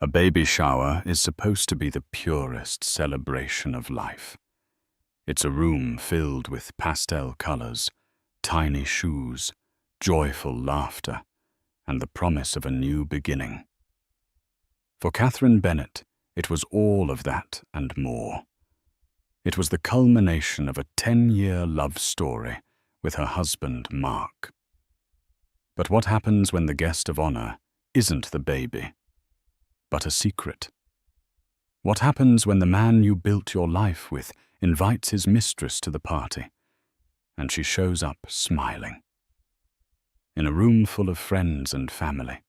A baby shower is supposed to be the purest celebration of life. It's a room filled with pastel colors, tiny shoes, joyful laughter, and the promise of a new beginning. For Catherine Bennett, it was all of that and more. It was the culmination of a 10-year love story with her husband, Mark. But what happens when the guest of honor isn't the baby, but a secret? What happens when the man you built your life with invites his mistress to the party, and she shows up smiling? In a room full of friends and family,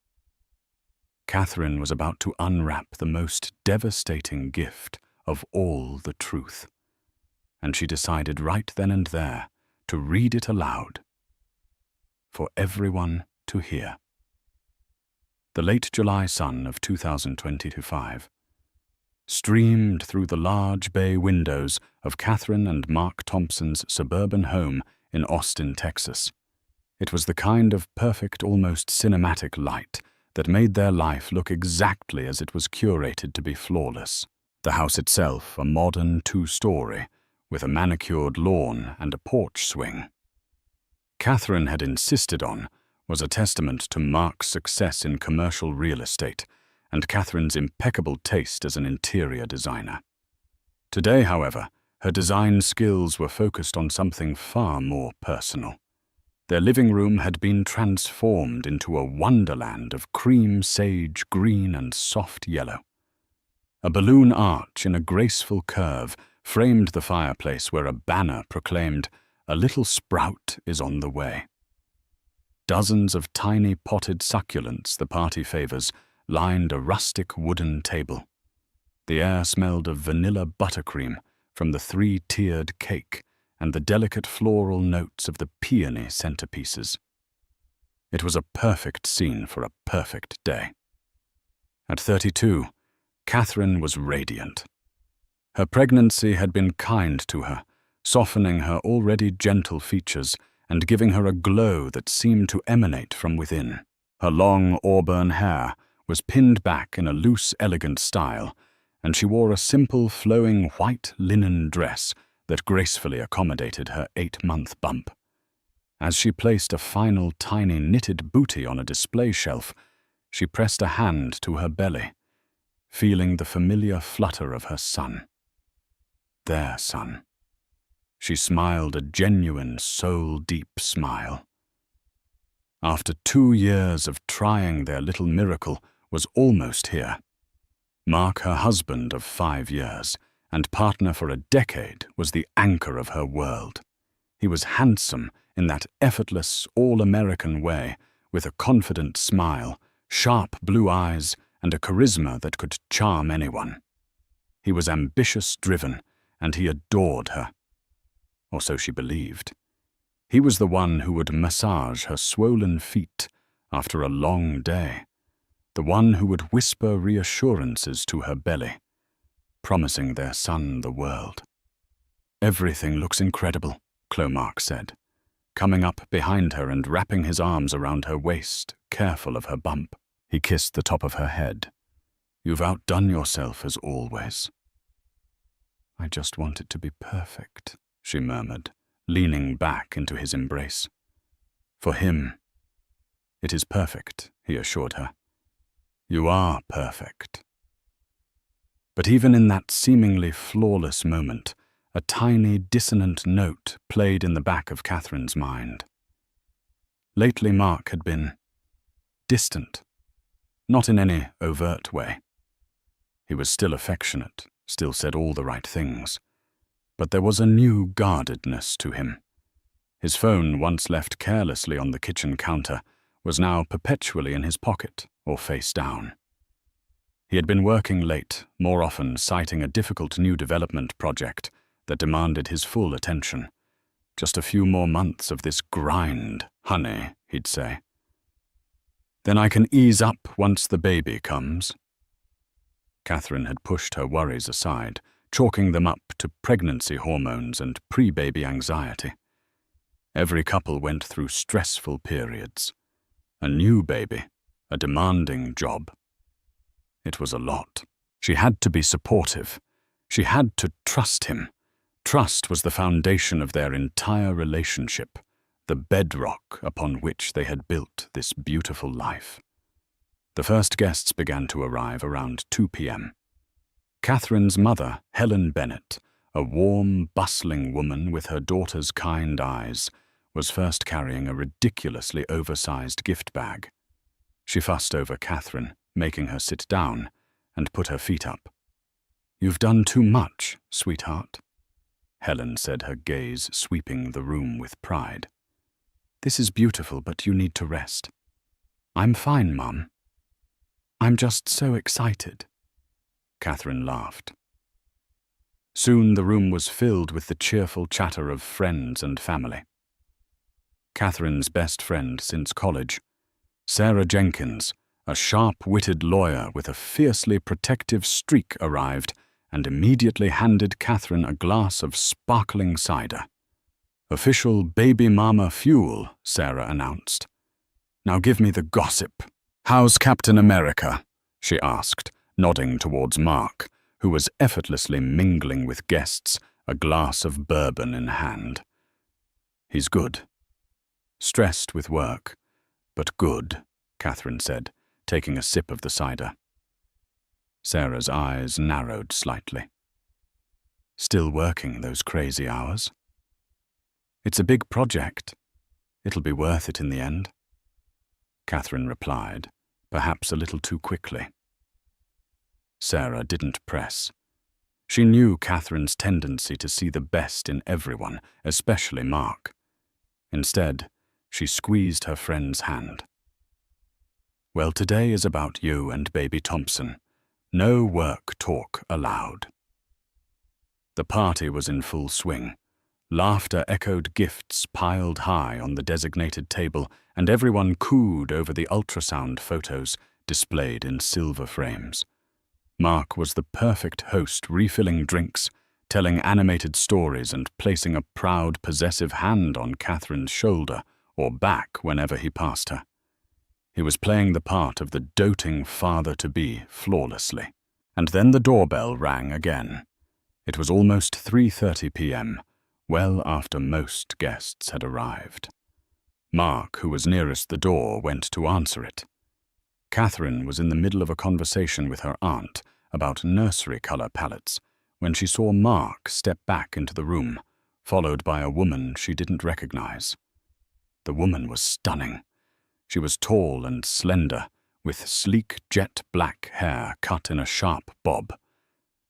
Catherine was about to unwrap the most devastating gift of all the truth, and she decided right then and there to read it aloud for everyone to hear. The late July sun of 2025 streamed through the large bay windows of Catherine and Mark Thompson's suburban home in Austin, Texas. It was the kind of perfect, almost cinematic light that made their life look exactly as it was curated to be flawless. The house itself, a modern 2-story, with a manicured lawn and a porch swing. Catherine had insisted on was a testament to Mark's success in commercial real estate and Catherine's impeccable taste as an interior designer. Today, however, her design skills were focused on something far more personal. Their living room had been transformed into a wonderland of cream, sage, green, and soft yellow. A balloon arch in a graceful curve framed the fireplace where a banner proclaimed, "A little sprout is on the way." Dozens of tiny potted succulents, the party favors, lined a rustic wooden table. The air smelled of vanilla buttercream from the 3-tiered cake and the delicate floral notes of the peony centerpieces. It was a perfect scene for a perfect day. At 32, Catherine was radiant. Her pregnancy had been kind to her, softening her already gentle features and giving her a glow that seemed to emanate from within. Her long auburn hair was pinned back in a loose, elegant style, and she wore a simple, flowing white linen dress that gracefully accommodated her 8-month bump. As she placed a final tiny knitted bootie on a display shelf, she pressed a hand to her belly, feeling the familiar flutter of her son. Their son. She smiled a genuine, soul-deep smile. After 2 years of trying, their little miracle was almost here. Mark, her husband of 5 years, and partner for a decade, was the anchor of her world. He was handsome in that effortless, all-American way, with a confident smile, sharp blue eyes, and a charisma that could charm anyone. He was ambitious, driven, and he adored her. Or so she believed. He was the one who would massage her swollen feet after a long day, the one who would whisper reassurances to her belly, promising their son the world. "Everything looks incredible," Mark said, coming up behind her and wrapping his arms around her waist, careful of her bump. He kissed the top of her head. "You've outdone yourself as always." "I just want it to be perfect," she murmured, leaning back into his embrace. "For him, it is perfect," he assured her. "You are perfect." But even in that seemingly flawless moment, a tiny dissonant note played in the back of Catherine's mind. Lately, Mark had been distant, not in any overt way. He was still affectionate, still said all the right things. But there was a new guardedness to him. His phone, once left carelessly on the kitchen counter, was now perpetually in his pocket or face down. He had been working late, more often citing a difficult new development project that demanded his full attention. "Just a few more months of this grind, honey," he'd say. "Then I can ease up once the baby comes." Catherine had pushed her worries aside, chalking them up to pregnancy hormones and pre-baby anxiety. Every couple went through stressful periods. A new baby, a demanding job. It was a lot. She had to be supportive. She had to trust him. Trust was the foundation of their entire relationship, the bedrock upon which they had built this beautiful life. The first guests began to arrive around 2 p.m. Catherine's mother, Helen Bennett, a warm, bustling woman with her daughter's kind eyes, was first carrying a ridiculously oversized gift bag. She fussed over Catherine, making her sit down, and put her feet up. "You've done too much, sweetheart," Helen said, her gaze sweeping the room with pride. "This is beautiful, but you need to rest." "I'm fine, Mum. I'm just so excited." Catherine laughed. Soon the room was filled with the cheerful chatter of friends and family. Catherine's best friend since college, Sarah Jenkins, a sharp-witted lawyer with a fiercely protective streak, arrived and immediately handed Catherine a glass of sparkling cider. "Official baby mama fuel," Sarah announced. "Now give me the gossip. How's Captain America?" she asked, nodding towards Mark, who was effortlessly mingling with guests, a glass of bourbon in hand. "He's good. Stressed with work, but good," Catherine said, taking a sip of the cider. Sarah's eyes narrowed slightly. "Still working those crazy hours?" "It's a big project. It'll be worth it in the end," Catherine replied, perhaps a little too quickly. Sarah didn't press. She knew Catherine's tendency to see the best in everyone, especially Mark. Instead, she squeezed her friend's hand. "Well, today is about you and baby Thompson. No work talk allowed." The party was in full swing. Laughter echoed gifts piled high on the designated table, and everyone cooed over the ultrasound photos displayed in silver frames. Mark was the perfect host, refilling drinks, telling animated stories, and placing a proud, possessive hand on Catherine's shoulder or back whenever he passed her. He was playing the part of the doting father-to-be flawlessly. And then the doorbell rang again. It was almost 3:30 p.m., well after most guests had arrived. Mark, who was nearest the door, went to answer it. Catherine was in the middle of a conversation with her aunt about nursery color palettes when she saw Mark step back into the room, followed by a woman she didn't recognize. The woman was stunning. She was tall and slender, with sleek jet-black hair cut in a sharp bob.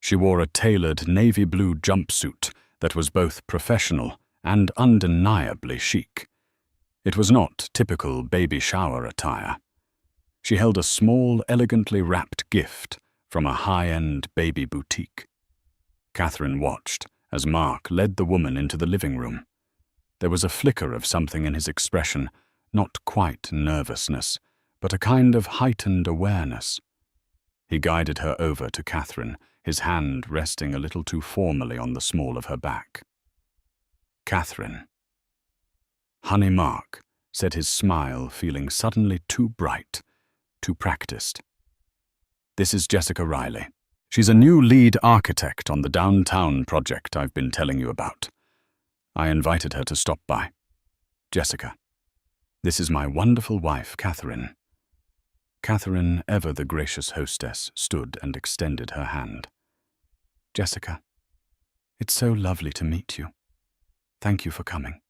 She wore a tailored navy blue jumpsuit that was both professional and undeniably chic. It was not typical baby shower attire. She held a small, elegantly wrapped gift from a high-end baby boutique. Catherine watched as Mark led the woman into the living room. There was a flicker of something in his expression, not quite nervousness, but a kind of heightened awareness. He guided her over to Catherine, his hand resting a little too formally on the small of her back. "Catherine." "Honey Mark," said his smile, feeling suddenly too bright, too practiced. "This is Jessica Riley. She's a new lead architect on the downtown project I've been telling you about. I invited her to stop by. Jessica, this is my wonderful wife, Catherine." Catherine, ever the gracious hostess, stood and extended her hand. "Jessica, it's so lovely to meet you. Thank you for coming."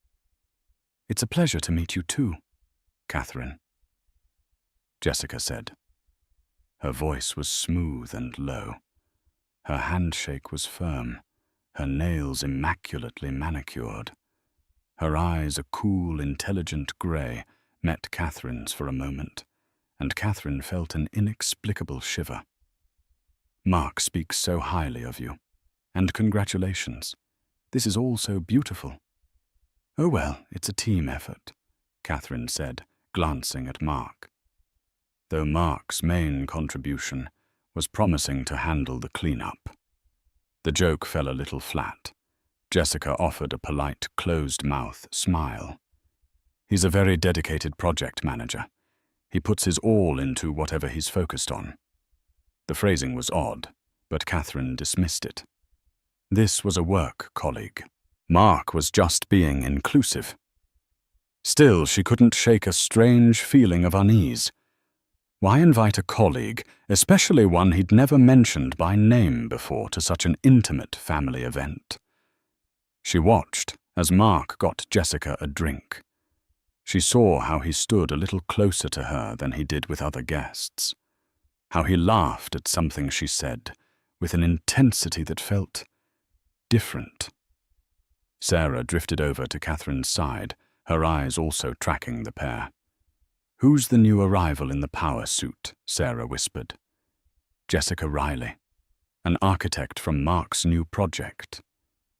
"It's a pleasure to meet you too, Catherine," Jessica said. Her voice was smooth and low. Her handshake was firm, her nails immaculately manicured. Her eyes, a cool, intelligent grey, met Catherine's for a moment, and Catherine felt an inexplicable shiver. "Mark speaks so highly of you, and congratulations. This is all so beautiful." "Oh well, it's a team effort," Catherine said, glancing at Mark. Though Mark's main contribution was promising to handle the clean-up. The joke fell a little flat. Jessica offered a polite, closed-mouth smile. "He's a very dedicated project manager. He puts his all into whatever he's focused on." The phrasing was odd, but Catherine dismissed it. This was a work colleague. Mark was just being inclusive. Still, she couldn't shake a strange feeling of unease. Why invite a colleague, especially one he'd never mentioned by name before, to such an intimate family event? She watched as Mark got Jessica a drink. She saw how he stood a little closer to her than he did with other guests, how he laughed at something she said with an intensity that felt different. Sarah drifted over to Catherine's side, her eyes also tracking the pair. "Who's the new arrival in the power suit?" Sarah whispered. "Jessica Riley, an architect from Mark's new project,"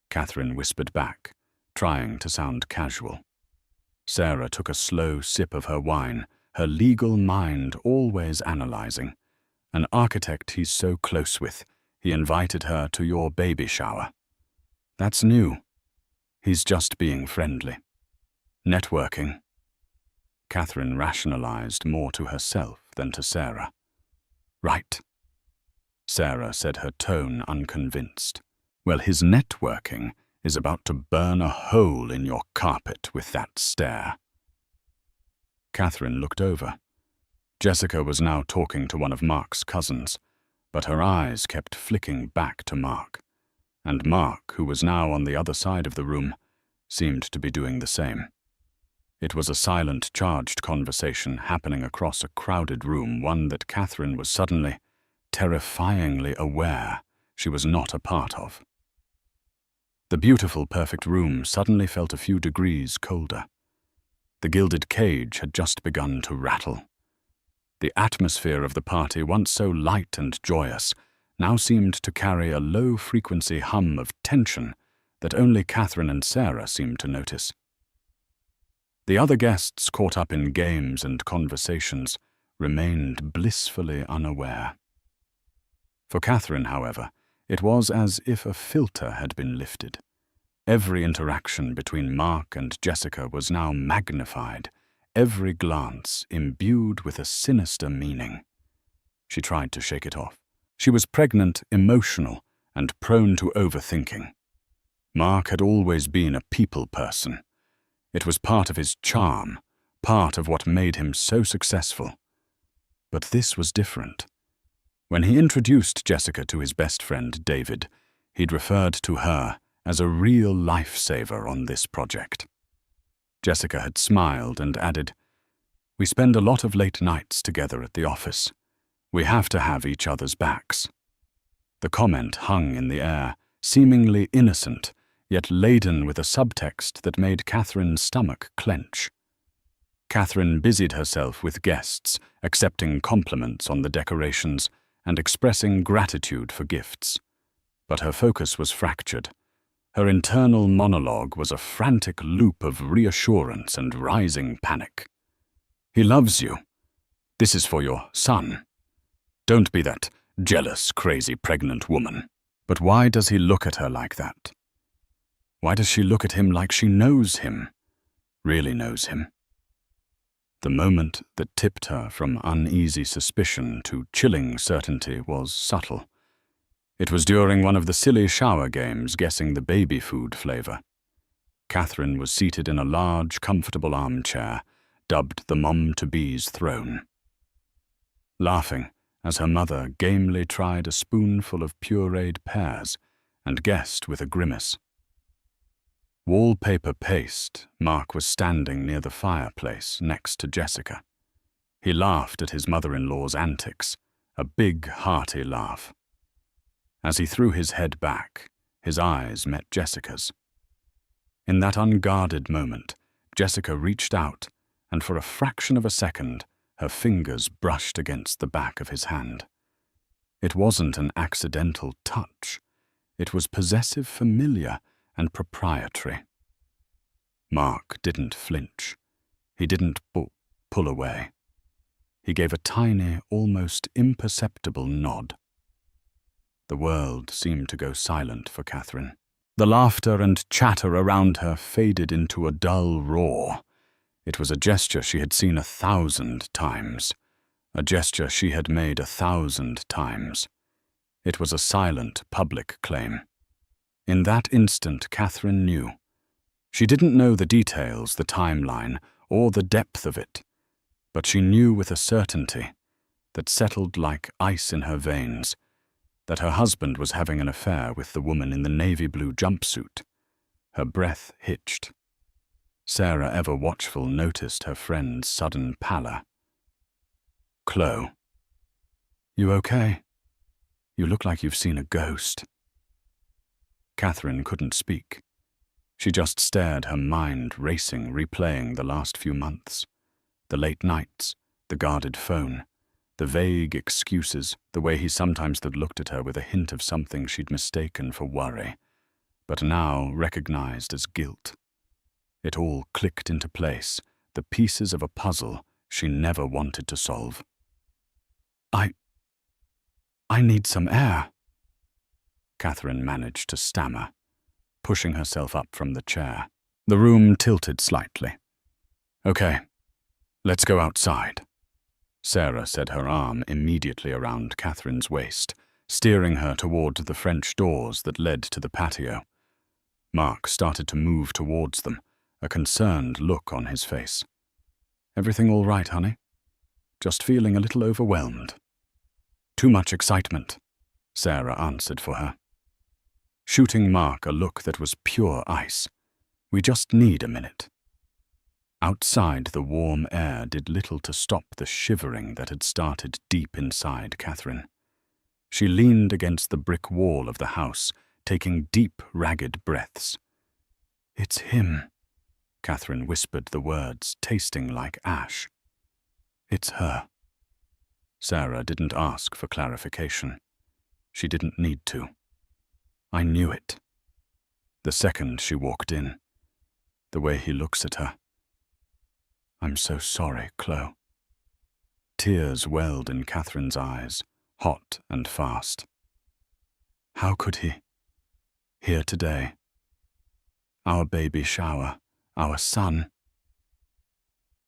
Catherine whispered back, trying to sound casual. Sarah took a slow sip of her wine, her legal mind always analyzing. "An architect he's so close with, he invited her to your baby shower." "That's new. He's just being friendly." "Networking." Catherine rationalized more to herself than to Sarah. "Right," Sarah said, her tone unconvinced. "Well, his networking is about to burn a hole in your carpet with that stare." Catherine looked over. Jessica was now talking to one of Mark's cousins, but her eyes kept flicking back to Mark, and Mark, who was now on the other side of the room, seemed to be doing the same. It was a silent, charged conversation happening across a crowded room, one that Catherine was suddenly, terrifyingly aware she was not a part of. The beautiful, perfect room suddenly felt a few degrees colder. The gilded cage had just begun to rattle. The atmosphere of the party, once so light and joyous, now seemed to carry a low-frequency hum of tension that only Catherine and Sarah seemed to notice. The other guests, caught up in games and conversations, remained blissfully unaware. For Catherine, however, it was as if a filter had been lifted. Every interaction between Mark and Jessica was now magnified, every glance imbued with a sinister meaning. She tried to shake it off. She was pregnant, emotional, and prone to overthinking. Mark had always been a people person. It was part of his charm, part of what made him so successful. But this was different. When he introduced Jessica to his best friend, David, he'd referred to her as a real lifesaver on this project. Jessica had smiled and added, "We spend a lot of late nights together at the office. We have to have each other's backs." The comment hung in the air, seemingly innocent, yet laden with a subtext that made Catherine's stomach clench. Catherine busied herself with guests, accepting compliments on the decorations and expressing gratitude for gifts. But her focus was fractured. Her internal monologue was a frantic loop of reassurance and rising panic. "He loves you. This is for your son. Don't be that jealous, crazy pregnant woman." But why does he look at her like that? Why does she look at him like she knows him, really knows him? The moment that tipped her from uneasy suspicion to chilling certainty was subtle. It was during one of the silly shower games guessing the baby food flavor. Catherine was seated in a large, comfortable armchair, dubbed the mom-to-be's throne. Laughing as her mother gamely tried a spoonful of pureed pears and guessed with a grimace. Wallpaper paste, Mark was standing near the fireplace next to Jessica. He laughed at his mother-in-law's antics, a big, hearty laugh. As he threw his head back, his eyes met Jessica's. In that unguarded moment, Jessica reached out, and for a fraction of a second, her fingers brushed against the back of his hand. It wasn't an accidental touch. It was possessive, familiar, and proprietary. Mark didn't flinch. He didn't pull away. He gave a tiny, almost imperceptible nod. The world seemed to go silent for Catherine. The laughter and chatter around her faded into a dull roar. It was a gesture she had seen 1,000 times, a gesture she had made 1,000 times. It was a silent, public claim. In that instant, Catherine knew. She didn't know the details, the timeline, or the depth of it, but she knew with a certainty that settled like ice in her veins that her husband was having an affair with the woman in the navy blue jumpsuit. Her breath hitched. Sarah, ever watchful, noticed her friend's sudden pallor. "Chloe, you okay? You look like you've seen a ghost." Catherine couldn't speak. She just stared, her mind racing, replaying the last few months. The late nights, the guarded phone, the vague excuses, the way he sometimes had looked at her with a hint of something she'd mistaken for worry, but now recognized as guilt. It all clicked into place, the pieces of a puzzle she never wanted to solve. I need some air," Catherine managed to stammer, pushing herself up from the chair. The room tilted slightly. "Okay, let's go outside," Sarah said, her arm immediately around Catherine's waist, steering her toward the French doors that led to the patio. Mark started to move towards them, a concerned look on his face. "Everything all right, honey? Just feeling a little overwhelmed." "Too much excitement," Sarah answered for her, shooting Mark a look that was pure ice. "We just need a minute." Outside, the warm air did little to stop the shivering that had started deep inside Catherine. She leaned against the brick wall of the house, taking deep, ragged breaths. "It's him," Catherine whispered the words, tasting like ash. "It's her." Sarah didn't ask for clarification. She didn't need to. "I knew it. The second she walked in. The way he looks at her. I'm so sorry, Chloe." Tears welled in Catherine's eyes, hot and fast. "How could he? Here today. Our baby shower, our son."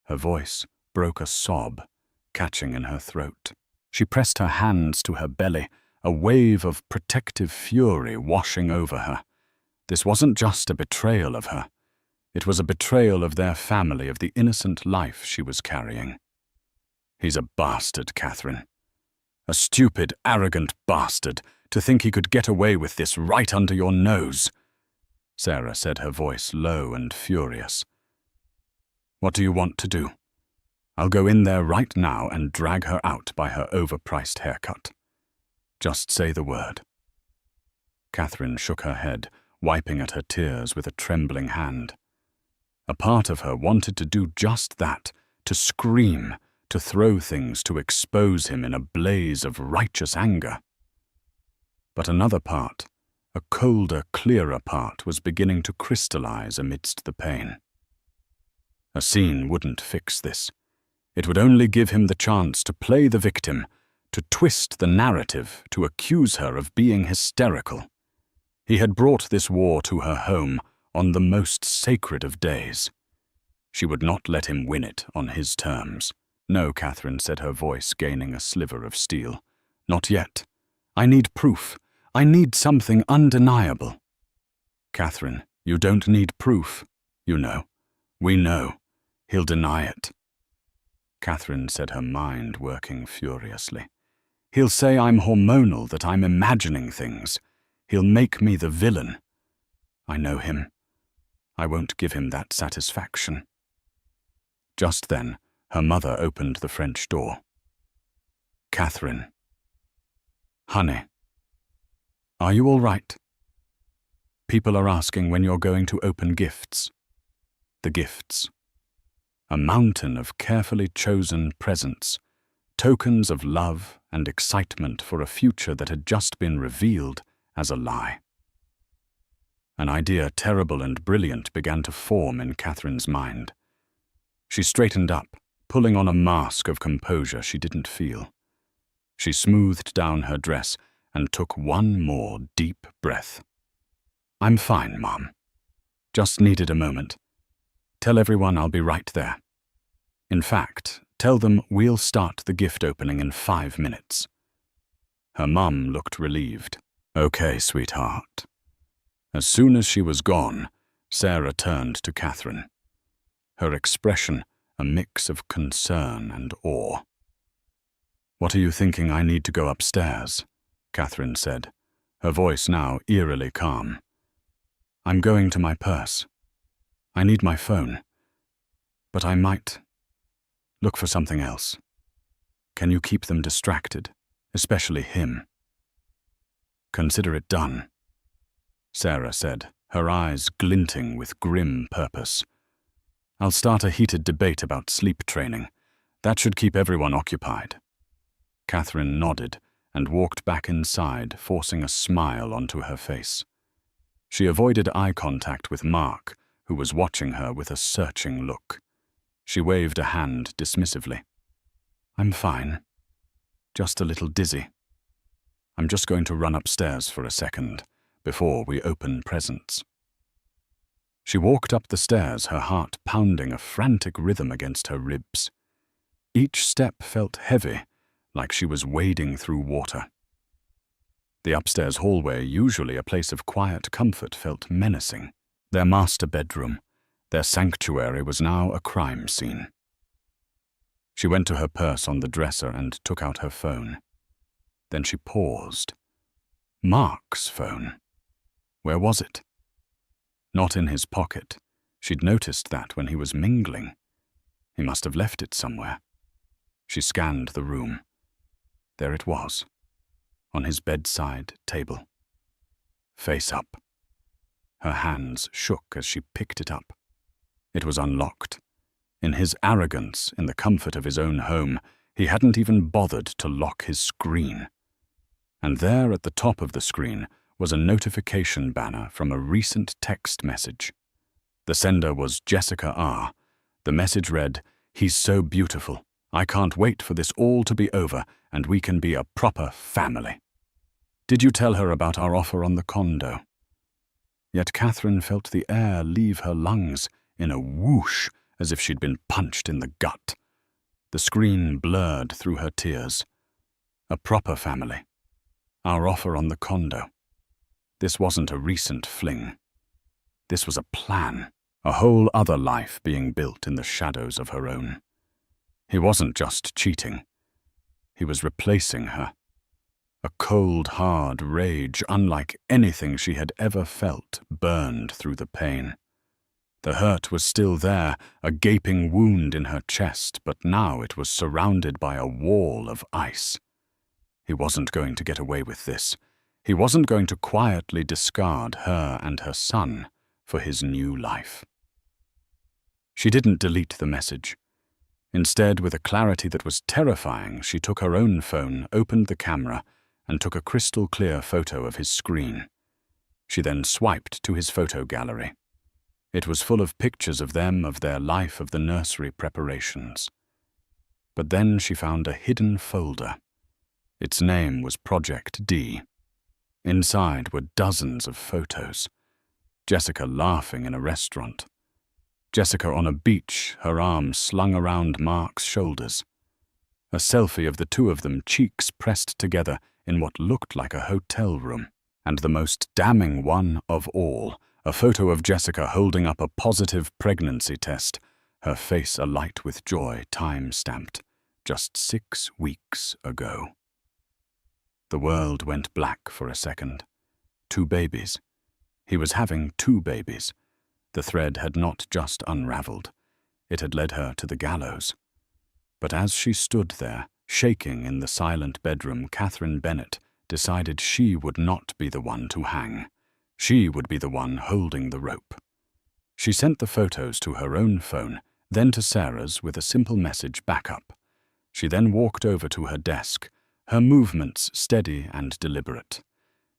Her voice broke a sob, catching in her throat. She pressed her hands to her belly, a wave of protective fury washing over her. This wasn't just a betrayal of her. It was a betrayal of their family, of the innocent life she was carrying. "He's a bastard, Catherine. A stupid, arrogant bastard, to think he could get away with this right under your nose," Sarah said, her voice low and furious. "What do you want to do? I'll go in there right now and drag her out by her overpriced haircut. Just say the word." Catherine shook her head, wiping at her tears with a trembling hand. A part of her wanted to do just that, to scream, to throw things, to expose him in a blaze of righteous anger. But another part, a colder, clearer part, was beginning to crystallize amidst the pain. A scene wouldn't fix this. It would only give him the chance to play the victim, to twist the narrative, to accuse her of being hysterical. He had brought this war to her home on the most sacred of days. She would not let him win it on his terms. "No," Catherine said, her voice gaining a sliver of steel. "Not yet. I need proof. I need something undeniable." "Catherine, you don't need proof. You know. We know. He'll deny it." Catherine said, her mind working furiously. "He'll say I'm hormonal, that I'm imagining things. He'll make me the villain. I know him. I won't give him that satisfaction." Just then, her mother opened the French door. "Catherine." "Honey. Are you all right? People are asking when you're going to open gifts." The gifts. A mountain of carefully chosen presents, tokens of love and excitement for a future that had just been revealed as a lie. An idea terrible and brilliant began to form in Catherine's mind. She straightened up, pulling on a mask of composure she didn't feel. She smoothed down her dress and took one more deep breath. "I'm fine, Mom. Just needed a moment. Tell everyone I'll be right there. In fact, Tell them we'll start the gift opening in 5 minutes." Her mum looked relieved. "Okay, sweetheart." As soon as she was gone, Sarah turned to Catherine, her expression a mix of concern and awe. "What are you thinking I need to go upstairs?" Catherine said, her voice now eerily calm. "I'm going to my purse. I need my phone. But I might look for something else. Can you keep them distracted, especially him?" "Consider it done," Sarah said, her eyes glinting with grim purpose. "I'll start a heated debate about sleep training. That should keep everyone occupied." Catherine nodded and walked back inside, forcing a smile onto her face. She avoided eye contact with Mark, who was watching her with a searching look. She waved a hand dismissively. "I'm fine. Just a little dizzy. I'm just going to run upstairs for a second, before we open presents." She walked up the stairs, her heart pounding a frantic rhythm against her ribs. Each step felt heavy, like she was wading through water. The upstairs hallway, usually a place of quiet comfort, felt menacing. Their master bedroom, their sanctuary, was now a crime scene. She went to her purse on the dresser and took out her phone. Then she paused. Mark's phone. Where was it? Not in his pocket. She'd noticed that when he was mingling. He must have left it somewhere. She scanned the room. There it was, on his bedside table. Face up. Her hands shook as she picked it up. It was unlocked. In his arrogance, in the comfort of his own home, he hadn't even bothered to lock his screen. And there at the top of the screen was a notification banner from a recent text message. The sender was Jessica R. The message read, "He's so beautiful. I can't wait for this all to be over and we can be a proper family. Did you tell her about our offer on the condo?" Yet Catherine felt the air leave her lungs in a whoosh, as if she'd been punched in the gut. The screen blurred through her tears. A proper family. Our offer on the condo. This wasn't a recent fling. This was a plan, a whole other life being built in the shadows of her own. He wasn't just cheating. He was replacing her. A cold, hard rage, unlike anything she had ever felt, burned through the pain. The hurt was still there, a gaping wound in her chest, but now it was surrounded by a wall of ice. He wasn't going to get away with this. He wasn't going to quietly discard her and her son for his new life. She didn't delete the message. Instead, with a clarity that was terrifying, she took her own phone, opened the camera, and took a crystal-clear photo of his screen. She then swiped to his photo gallery. It was full of pictures of them, of their life, of the nursery preparations. But then she found a hidden folder. Its name was Project D. Inside were dozens of photos. Jessica laughing in a restaurant. Jessica on a beach, her arms slung around Mark's shoulders. A selfie of the two of them, cheeks pressed together in what looked like a hotel room. And the most damning one of all, a photo of Jessica holding up a positive pregnancy test, her face alight with joy, time-stamped, just 6 weeks ago. The world went black for a second. 2 babies. He was having 2 babies. The thread had not just unraveled. It had led her to the gallows. But as she stood there, shaking in the silent bedroom, Catherine Bennett decided she would not be the one to hang. She would be the one holding the rope. She sent the photos to her own phone, then to Sarah's with a simple message backup. She then walked over to her desk, her movements steady and deliberate.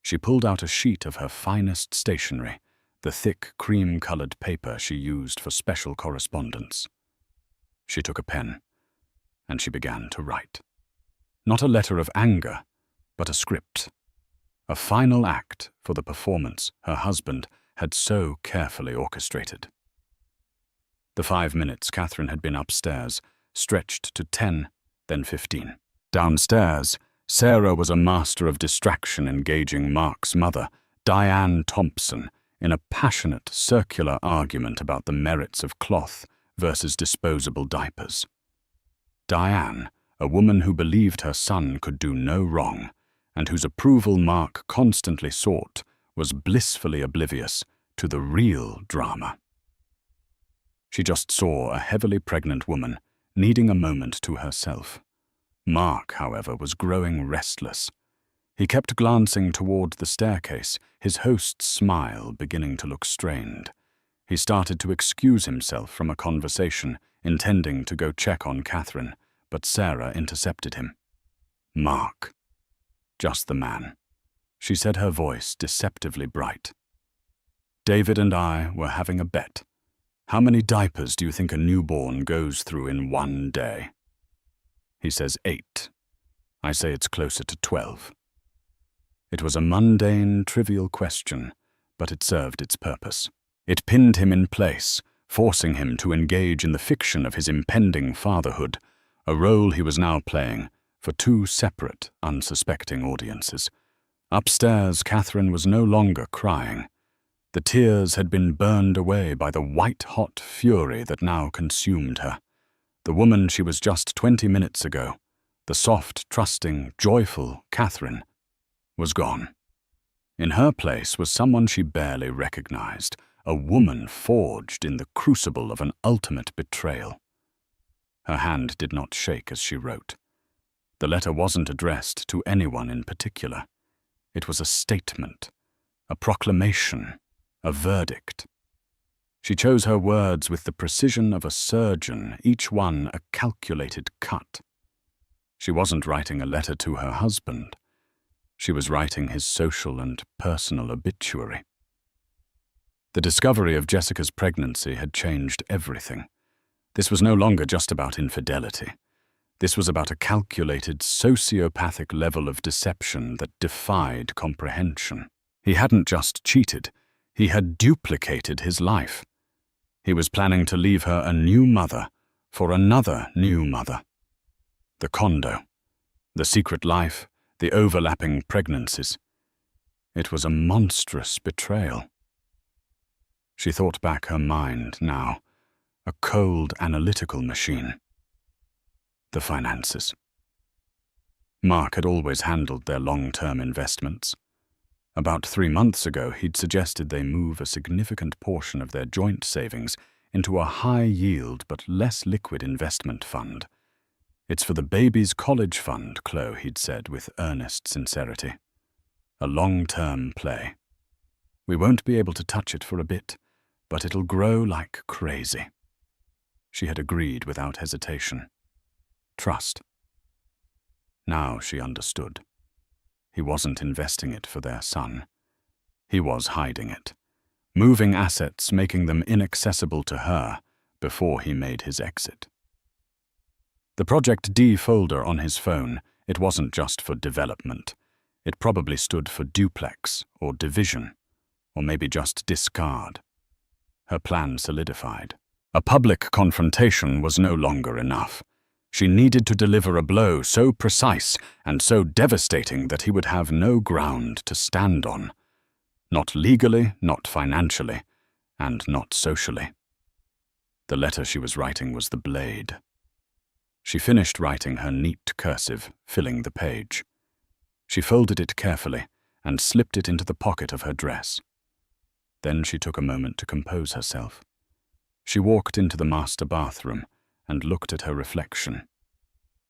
She pulled out a sheet of her finest stationery, the thick cream-colored paper she used for special correspondence. She took a pen, and she began to write. Not a letter of anger, but a script. A final act for the performance her husband had so carefully orchestrated. The 5 minutes Catherine had been upstairs stretched to 10, then 15. Downstairs, Sarah was a master of distraction, engaging Mark's mother, Diane Thompson, in a passionate, circular argument about the merits of cloth versus disposable diapers. Diane, a woman who believed her son could do no wrong, and whose approval Mark constantly sought, was blissfully oblivious to the real drama. She just saw a heavily pregnant woman needing a moment to herself. Mark, however, was growing restless. He kept glancing toward the staircase, his host's smile beginning to look strained. He started to excuse himself from a conversation, intending to go check on Catherine, but Sarah intercepted him. "Mark." "Just the man," she said, her voice deceptively bright. "David and I were having a bet. How many diapers do you think a newborn goes through in one day?" He says 8. I say it's closer to 12. It was a mundane, trivial question, but it served its purpose. It pinned him in place, forcing him to engage in the fiction of his impending fatherhood, a role he was now playing for 2 separate, unsuspecting audiences. Upstairs, Catherine was no longer crying. The tears had been burned away by the white-hot fury that now consumed her. The woman she was just 20 minutes ago, the soft, trusting, joyful Catherine, was gone. In her place was someone she barely recognized, a woman forged in the crucible of an ultimate betrayal. Her hand did not shake as she wrote. The letter wasn't addressed to anyone in particular. It was a statement, a proclamation, a verdict. She chose her words with the precision of a surgeon, each one a calculated cut. She wasn't writing a letter to her husband. She was writing his social and personal obituary. The discovery of Jessica's pregnancy had changed everything. This was no longer just about infidelity. This was about a calculated, sociopathic level of deception that defied comprehension. He hadn't just cheated. He had duplicated his life. He was planning to leave her a new mother for another new mother. The condo, the secret life, the overlapping pregnancies. It was a monstrous betrayal. She thought back, her mind now, a cold, analytical machine. The finances. Mark had always handled their long-term investments. About 3 months ago, he'd suggested they move a significant portion of their joint savings into a high-yield but less liquid investment fund. "It's for the baby's college fund, Chloe," he'd said with earnest sincerity. "A long-term play. We won't be able to touch it for a bit, but it'll grow like crazy." She had agreed without hesitation. Trust. Now she understood. He wasn't investing it for their son. He was hiding it, moving assets, making them inaccessible to her before he made his exit. The Project D folder on his phone, it wasn't just for development. It probably stood for duplex or division, or maybe just discard. Her plan solidified. A public confrontation was no longer enough. She needed to deliver a blow so precise and so devastating that he would have no ground to stand on. Not legally, not financially, and not socially. The letter she was writing was the blade. She finished writing her neat cursive, filling the page. She folded it carefully and slipped it into the pocket of her dress. Then she took a moment to compose herself. She walked into the master bathroom and looked at her reflection.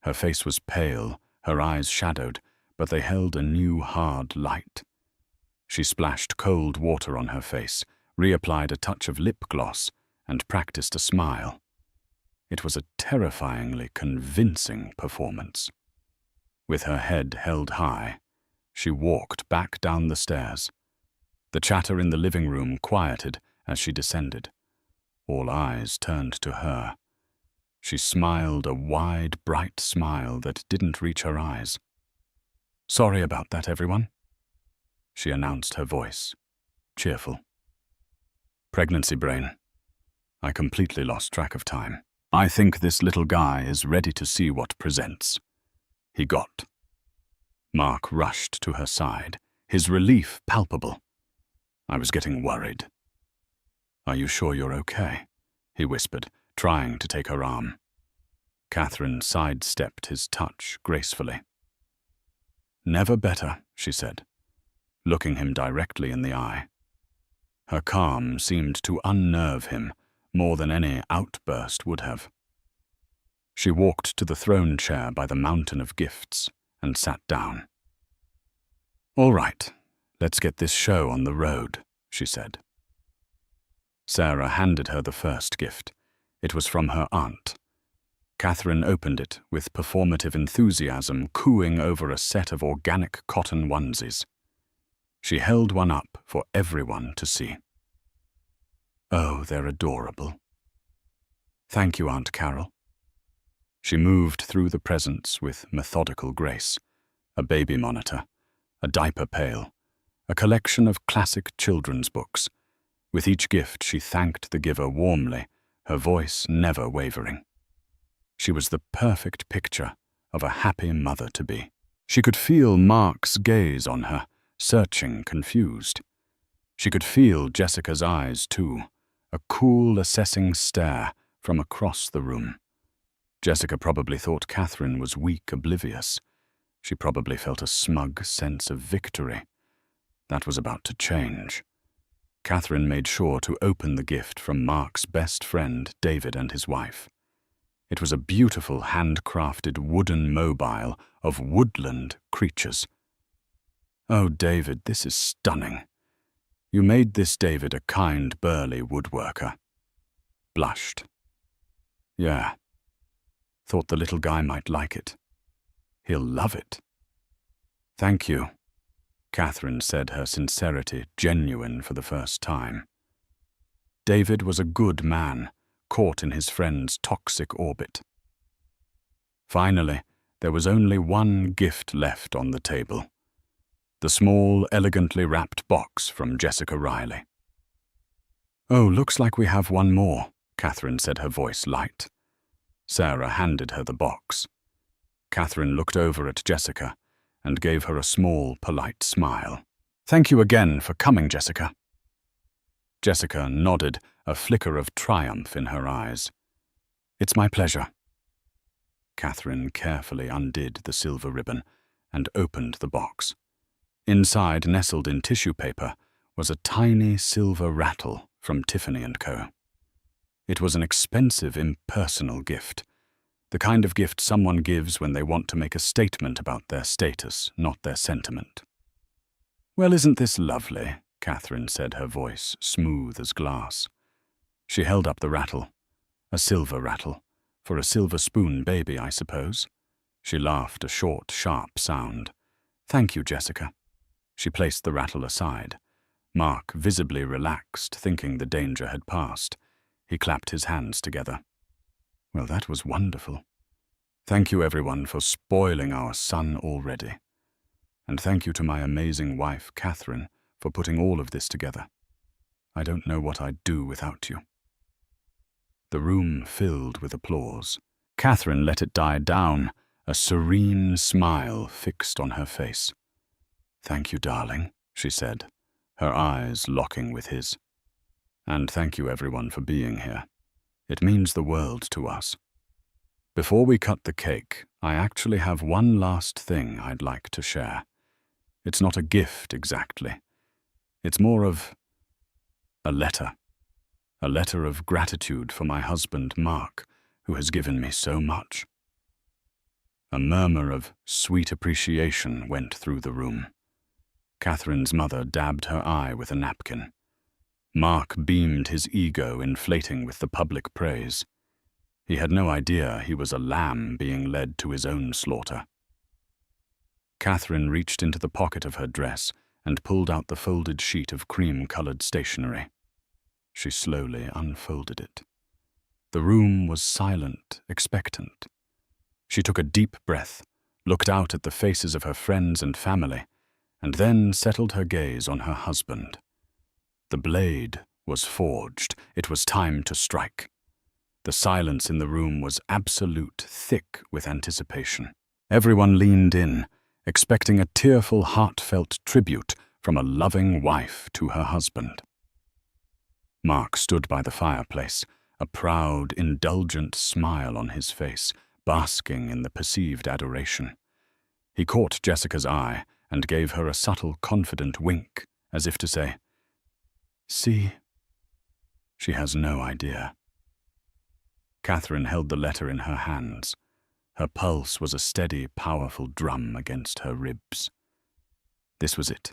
Her face was pale, her eyes shadowed, but they held a new hard light. She splashed cold water on her face, reapplied a touch of lip gloss, and practiced a smile. It was a terrifyingly convincing performance. With her head held high, she walked back down the stairs. The chatter in the living room quieted as she descended. All eyes turned to her. She smiled a wide, bright smile that didn't reach her eyes. "Sorry about that, everyone," she announced, her voice cheerful. "Pregnancy brain. I completely lost track of time." I think this little guy is ready to see what presents. He got. Mark rushed to her side, his relief palpable. I was getting worried. Are you sure you're okay? He whispered, trying to take her arm. Catherine sidestepped his touch gracefully. Never better, she said, looking him directly in the eye. Her calm seemed to unnerve him more than any outburst would have. She walked to the throne chair by the mountain of gifts and sat down. All right, let's get this show on the road, she said. Sarah handed her the first gift. It was from her aunt. Catherine opened it with performative enthusiasm, cooing over a set of organic cotton onesies. She held one up for everyone to see. Oh, they're adorable. Thank you, Aunt Carol. She moved through the presents with methodical grace. A baby monitor, a diaper pail, a collection of classic children's books. With each gift, she thanked the giver warmly, her voice never wavering. She was the perfect picture of a happy mother-to-be. She could feel Mark's gaze on her, searching, confused. She could feel Jessica's eyes, too, a cool, assessing stare from across the room. Jessica probably thought Catherine was weak, oblivious. She probably felt a smug sense of victory. That was about to change. Catherine made sure to open the gift from Mark's best friend, David, and his wife. It was a beautiful handcrafted wooden mobile of woodland creatures. Oh, David, this is stunning. You made this David a kind, burly woodworker. Blushed. Yeah. Thought the little guy might like it. He'll love it. Thank you, Catherine said, her sincerity genuine for the first time. David was a good man, caught in his friend's toxic orbit. Finally, there was only one gift left on the table. The small, elegantly wrapped box from Jessica Riley. Oh, looks like we have one more, Catherine said, her voice light. Sarah handed her the box. Catherine looked over at Jessica and gave her a small, polite smile. Thank you again for coming, Jessica. Jessica nodded, a flicker of triumph in her eyes. It's my pleasure. Catherine carefully undid the silver ribbon and opened the box. Inside, nestled in tissue paper, was a tiny silver rattle from Tiffany & Co. It was an expensive, impersonal gift, the kind of gift someone gives when they want to make a statement about their status, not their sentiment. Well, isn't this lovely? Catherine said, her voice smooth as glass. She held up the rattle. A silver rattle. For a silver spoon baby, I suppose. She laughed, a short, sharp sound. Thank you, Jessica. She placed the rattle aside. Mark visibly relaxed, thinking the danger had passed. He clapped his hands together. Well, that was wonderful. Thank you, everyone, for spoiling our son already. And thank you to my amazing wife, Catherine, for putting all of this together. I don't know what I'd do without you. The room filled with applause. Catherine let it die down, a serene smile fixed on her face. Thank you, darling, she said, her eyes locking with his. And thank you, everyone, for being here. It means the world to us. Before we cut the cake, I actually have one last thing I'd like to share. It's not a gift exactly. It's more of a letter. A letter of gratitude for my husband, Mark, who has given me so much. A murmur of sweet appreciation went through the room. Catherine's mother dabbed her eye with a napkin. Mark beamed, his ego inflating with the public praise. He had no idea he was a lamb being led to his own slaughter. Catherine reached into the pocket of her dress and pulled out the folded sheet of cream-colored stationery. She slowly unfolded it. The room was silent, expectant. She took a deep breath, looked out at the faces of her friends and family, and then settled her gaze on her husband. The blade was forged. It was time to strike. The silence in the room was absolute, thick with anticipation. Everyone leaned in, expecting a tearful, heartfelt tribute from a loving wife to her husband. Mark stood by the fireplace, a proud, indulgent smile on his face, basking in the perceived adoration. He caught Jessica's eye and gave her a subtle, confident wink, as if to say, "See, she has no idea." Catherine held the letter in her hands. Her pulse was a steady, powerful drum against her ribs. This was it,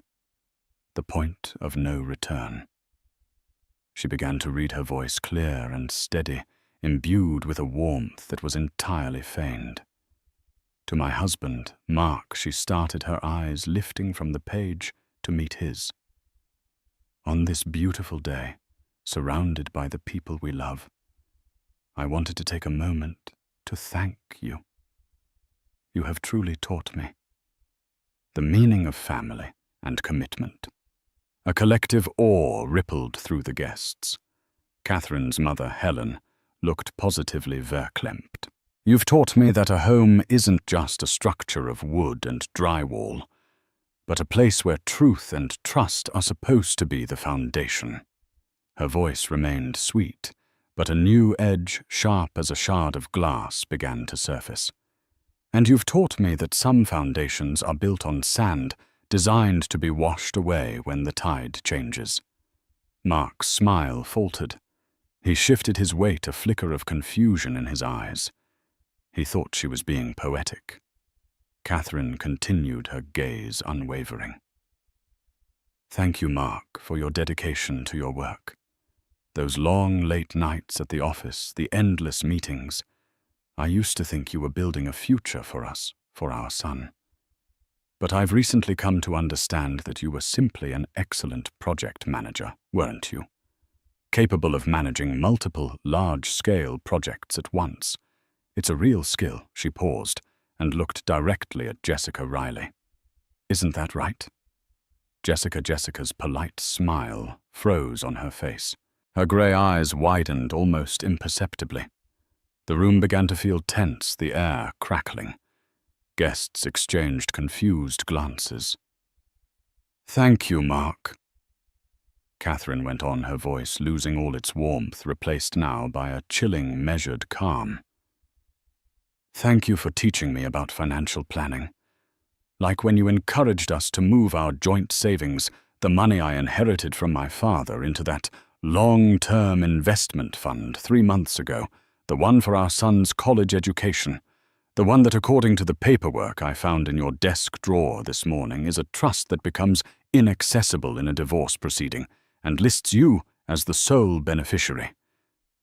the point of no return. She began to read, her voice clear and steady, imbued with a warmth that was entirely feigned. To my husband, Mark, she started, her eyes lifting from the page to meet his. On this beautiful day, surrounded by the people we love, I wanted to take a moment to thank you. You have truly taught me the meaning of family and commitment. A collective awe rippled through the guests. Catherine's mother, Helen, looked positively verklempt. You've taught me that a home isn't just a structure of wood and drywall, but a place where truth and trust are supposed to be the foundation. Her voice remained sweet, but a new edge, sharp as a shard of glass, began to surface. And you've taught me that some foundations are built on sand, designed to be washed away when the tide changes. Mark's smile faltered. He shifted his weight, a flicker of confusion in his eyes. He thought she was being poetic. Catherine continued, her gaze unwavering. Thank you, Mark, for your dedication to your work. Those long, late nights at the office, the endless meetings. I used to think you were building a future for us, for our son. But I've recently come to understand that you were simply an excellent project manager, weren't you? Capable of managing multiple, large-scale projects at once. It's a real skill. She paused and looked directly at Jessica Riley. Isn't that right? Jessica's polite smile froze on her face. Her grey eyes widened almost imperceptibly. The room began to feel tense, the air crackling. Guests exchanged confused glances. Thank you, Mark. Catherine went on, her voice losing all its warmth, replaced now by a chilling, measured calm. Thank you for teaching me about financial planning. Like when you encouraged us to move our joint savings, the money I inherited from my father, into that long-term investment fund 3 months ago, the one for our son's college education. The one that, according to the paperwork I found in your desk drawer this morning, is a trust that becomes inaccessible in a divorce proceeding and lists you as the sole beneficiary.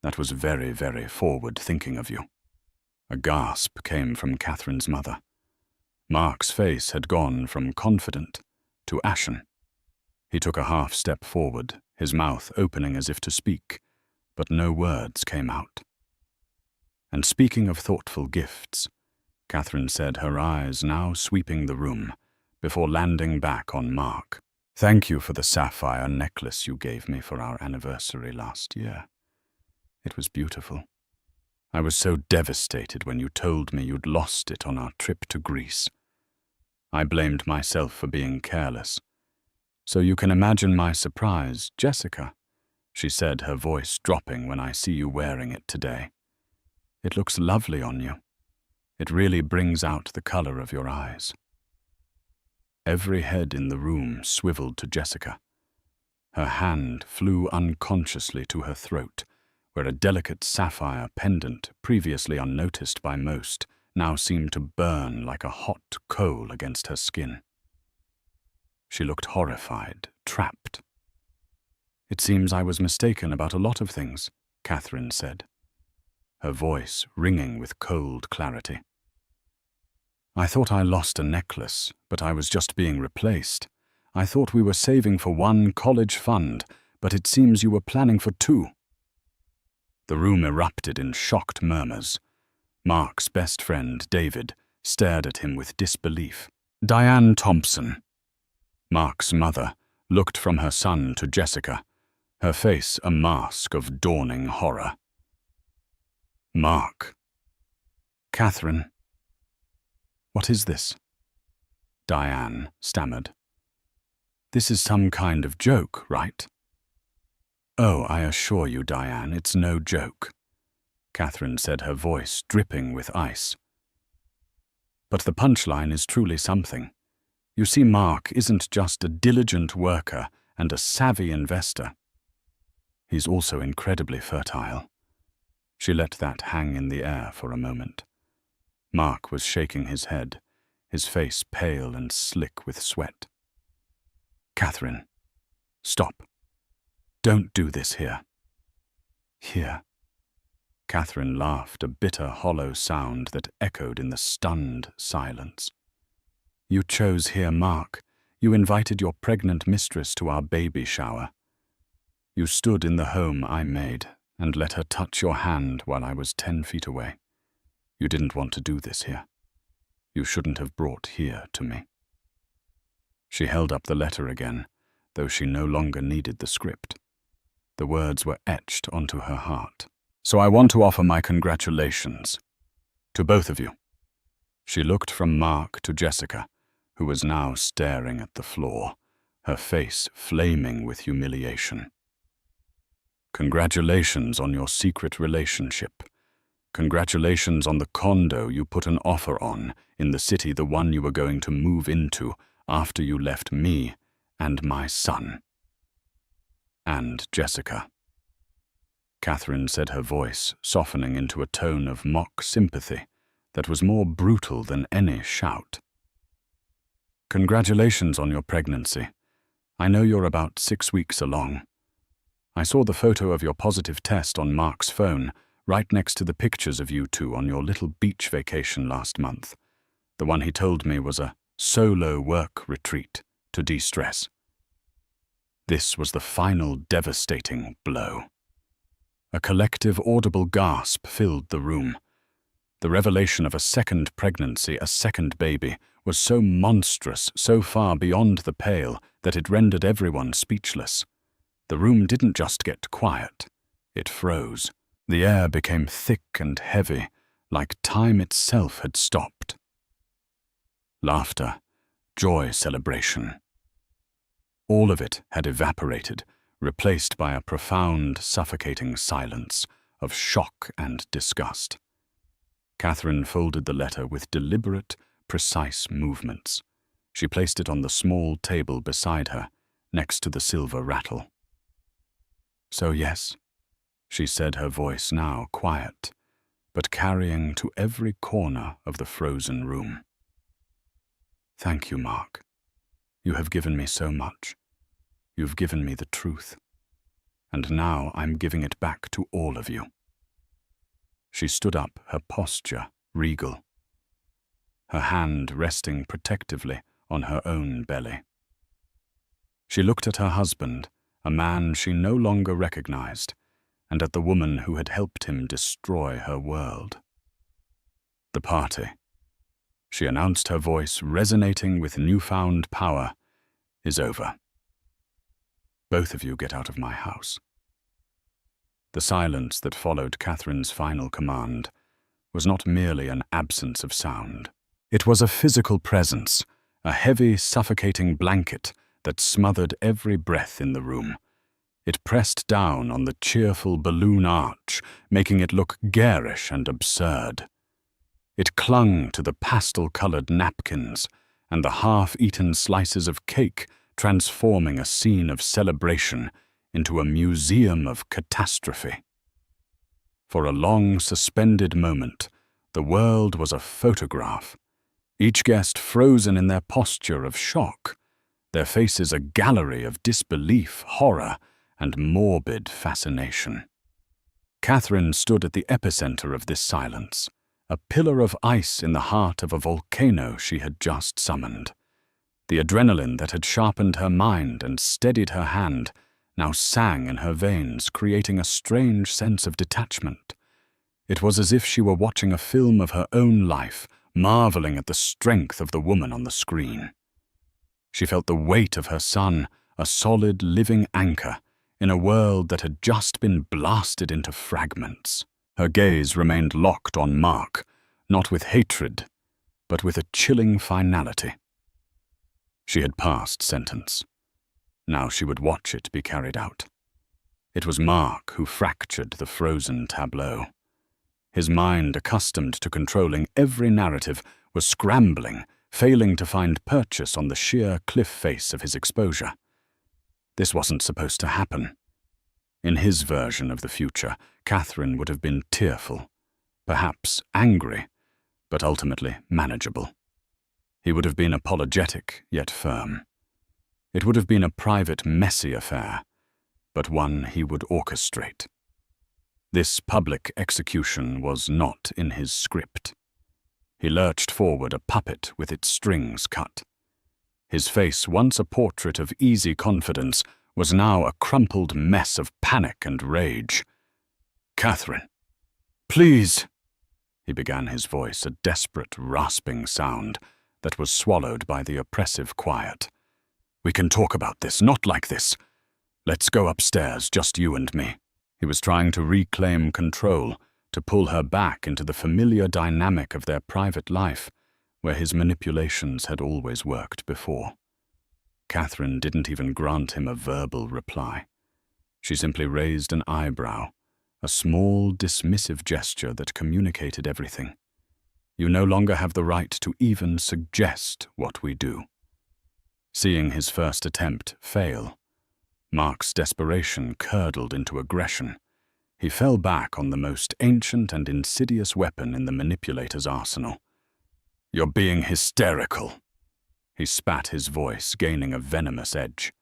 That was very, very forward-thinking of you. A gasp came from Catherine's mother. Mark's face had gone from confident to ashen. He took a half-step forward, his mouth opening as if to speak, but no words came out. And speaking of thoughtful gifts, Catherine said, her eyes now sweeping the room, before landing back on Mark. Thank you for the sapphire necklace you gave me for our anniversary last year. It was beautiful. I was so devastated when you told me you'd lost it on our trip to Greece. I blamed myself for being careless. So you can imagine my surprise, Jessica, she said, her voice dropping, when I see you wearing it today. It looks lovely on you. It really brings out the color of your eyes. Every head in the room swiveled to Jessica. Her hand flew unconsciously to her throat, where a delicate sapphire pendant, previously unnoticed by most, now seemed to burn like a hot coal against her skin. She looked horrified, trapped. It seems I was mistaken about a lot of things, Catherine said, her voice ringing with cold clarity. I thought I lost a necklace, but I was just being replaced. I thought we were saving for one college fund, but it seems you were planning for 2. The room erupted in shocked murmurs. Mark's best friend, David, stared at him with disbelief. Diane Thompson, Mark's mother, looked from her son to Jessica, her face a mask of dawning horror. Mark. Catherine. What is this? Diane stammered. This is some kind of joke, right? Oh, I assure you, Diane, it's no joke, Catherine said, her voice dripping with ice. But the punchline is truly something. You see, Mark isn't just a diligent worker and a savvy investor. He's also incredibly fertile. She let that hang in the air for a moment. Mark was shaking his head, his face pale and slick with sweat. Catherine, stop. Don't do this here. Here. Catherine laughed, a bitter, hollow sound that echoed in the stunned silence. You chose here, Mark. You invited your pregnant mistress to our baby shower. You stood in the home I made and let her touch your hand while I was 10 feet away. You didn't want to do this here. You shouldn't have brought here to me. She held up the letter again, though she no longer needed the script. The words were etched onto her heart. So I want to offer my congratulations to both of you. She looked from Mark to Jessica, who was now staring at the floor, her face flaming with humiliation. Congratulations on your secret relationship. Congratulations on the condo you put an offer on in the city, the one you were going to move into after you left me and my son. And Jessica. Catherine said, her voice softening into a tone of mock sympathy that was more brutal than any shout. Congratulations on your pregnancy. I know you're about 6 weeks along. I saw the photo of your positive test on Mark's phone, right next to the pictures of you two on your little beach vacation last month. The one he told me was a solo work retreat to de-stress. This was the final devastating blow. A collective audible gasp filled the room. The revelation of a second pregnancy, a second baby, was so monstrous, so far beyond the pale, that it rendered everyone speechless. The room didn't just get quiet, it froze. The air became thick and heavy, like time itself had stopped. Laughter, joy, celebration. All of it had evaporated, replaced by a profound, suffocating silence of shock and disgust. Catherine folded the letter with deliberate, precise movements. She placed it on the small table beside her, next to the silver rattle. So yes, she said, her voice now quiet, but carrying to every corner of the frozen room. Thank you, Mark. You have given me so much. You've given me the truth. And now I'm giving it back to all of you. She stood up, her posture regal, her hand resting protectively on her own belly. She looked at her husband, a man she no longer recognized, and at the woman who had helped him destroy her world. The party, she announced, her voice resonating with newfound power, is over. Both of you get out of my house. The silence that followed Catherine's final command was not merely an absence of sound. It was a physical presence, a heavy, suffocating blanket that smothered every breath in the room. It pressed down on the cheerful balloon arch, making it look garish and absurd. It clung to the pastel-colored napkins and the half-eaten slices of cake, transforming a scene of celebration into a museum of catastrophe. For a long, suspended moment, the world was a photograph, each guest frozen in their posture of shock, their faces a gallery of disbelief, horror, and morbid fascination. Catherine stood at the epicenter of this silence, a pillar of ice in the heart of a volcano she had just summoned. The adrenaline that had sharpened her mind and steadied her hand now sang in her veins, creating a strange sense of detachment. It was as if she were watching a film of her own life, marveling at the strength of the woman on the screen. She felt the weight of her son, a solid, living anchor, in a world that had just been blasted into fragments. Her gaze remained locked on Mark, not with hatred, but with a chilling finality. She had passed sentence. Now she would watch it be carried out. It was Mark who fractured the frozen tableau. His mind, accustomed to controlling every narrative, was scrambling, failing to find purchase on the sheer cliff face of his exposure. This wasn't supposed to happen. In his version of the future, Catherine would have been tearful, perhaps angry, but ultimately manageable. He would have been apologetic, yet firm. It would have been a private, messy affair, but one he would orchestrate. This public execution was not in his script. He lurched forward, a puppet with its strings cut. His face, once a portrait of easy confidence, was now a crumpled mess of panic and rage. "Catherine, please," he began, his voice a desperate, rasping sound that was swallowed by the oppressive quiet. "We can talk about this, not like this. Let's go upstairs, just you and me." He was trying to reclaim control, to pull her back into the familiar dynamic of their private life, where his manipulations had always worked before. Catherine didn't even grant him a verbal reply. She simply raised an eyebrow, a small, dismissive gesture that communicated everything. "You no longer have the right to even suggest what we do." Seeing his first attempt fail, Mark's desperation curdled into aggression. He fell back on the most ancient and insidious weapon in the manipulator's arsenal. "You're being hysterical." He spat, his voice gaining a venomous edge.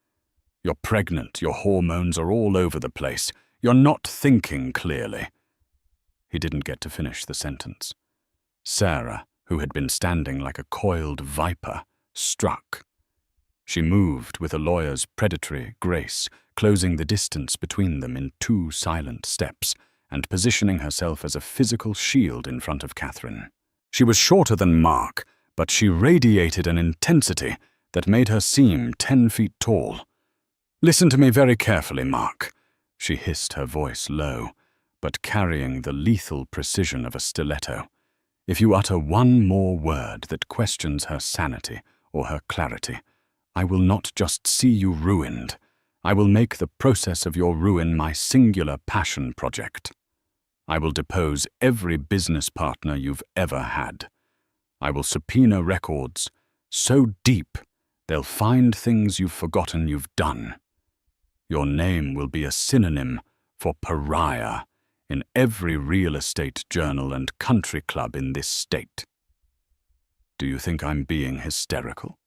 "You're pregnant, your hormones are all over the place. You're not thinking clearly." He didn't get to finish the sentence. Sarah, who had been standing like a coiled viper, struck. She moved with a lawyer's predatory grace, closing the distance between them in 2 silent steps, and positioning herself as a physical shield in front of Catherine. She was shorter than Mark, but she radiated an intensity that made her seem 10 feet tall. "Listen to me very carefully, Mark," she hissed, her voice low, but carrying the lethal precision of a stiletto. "If you utter one more word that questions her sanity or her clarity, I will not just see you ruined. I will make the process of your ruin my singular passion project. I will depose every business partner you've ever had. I will subpoena records so deep they'll find things you've forgotten you've done. Your name will be a synonym for pariah in every real estate journal and country club in this state." "Do you think I'm being hysterical?"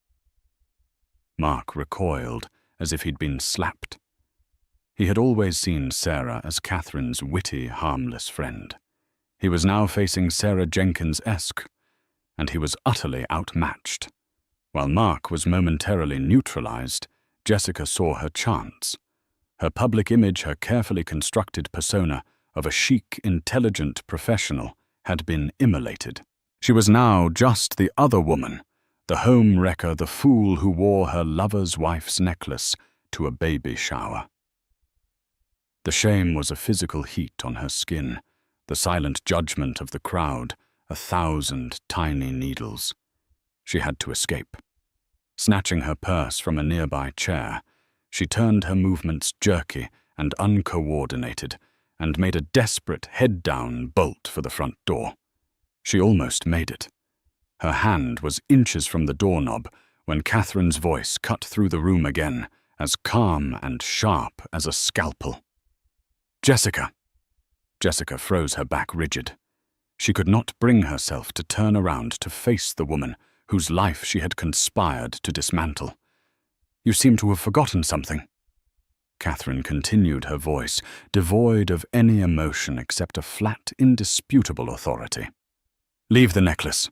Mark recoiled, as if he'd been slapped. He had always seen Sarah as Catherine's witty, harmless friend. He was now facing Sarah Jenkins-esque, and he was utterly outmatched. While Mark was momentarily neutralized, Jessica saw her chance. Her public image, her carefully constructed persona of a chic, intelligent professional, had been immolated. She was now just the other woman, the home wrecker, the fool who wore her lover's wife's necklace to a baby shower. The shame was a physical heat on her skin, the silent judgment of the crowd, 1,000 tiny needles. She had to escape. Snatching her purse from a nearby chair, she turned her movements jerky and uncoordinated and made a desperate head-down bolt for the front door. She almost made it. Her hand was inches from the doorknob when Catherine's voice cut through the room again, as calm and sharp as a scalpel. "Jessica!" Jessica froze, her back rigid. She could not bring herself to turn around to face the woman whose life she had conspired to dismantle. "You seem to have forgotten something." Catherine continued, her voice devoid of any emotion except a flat, indisputable authority. "Leave the necklace."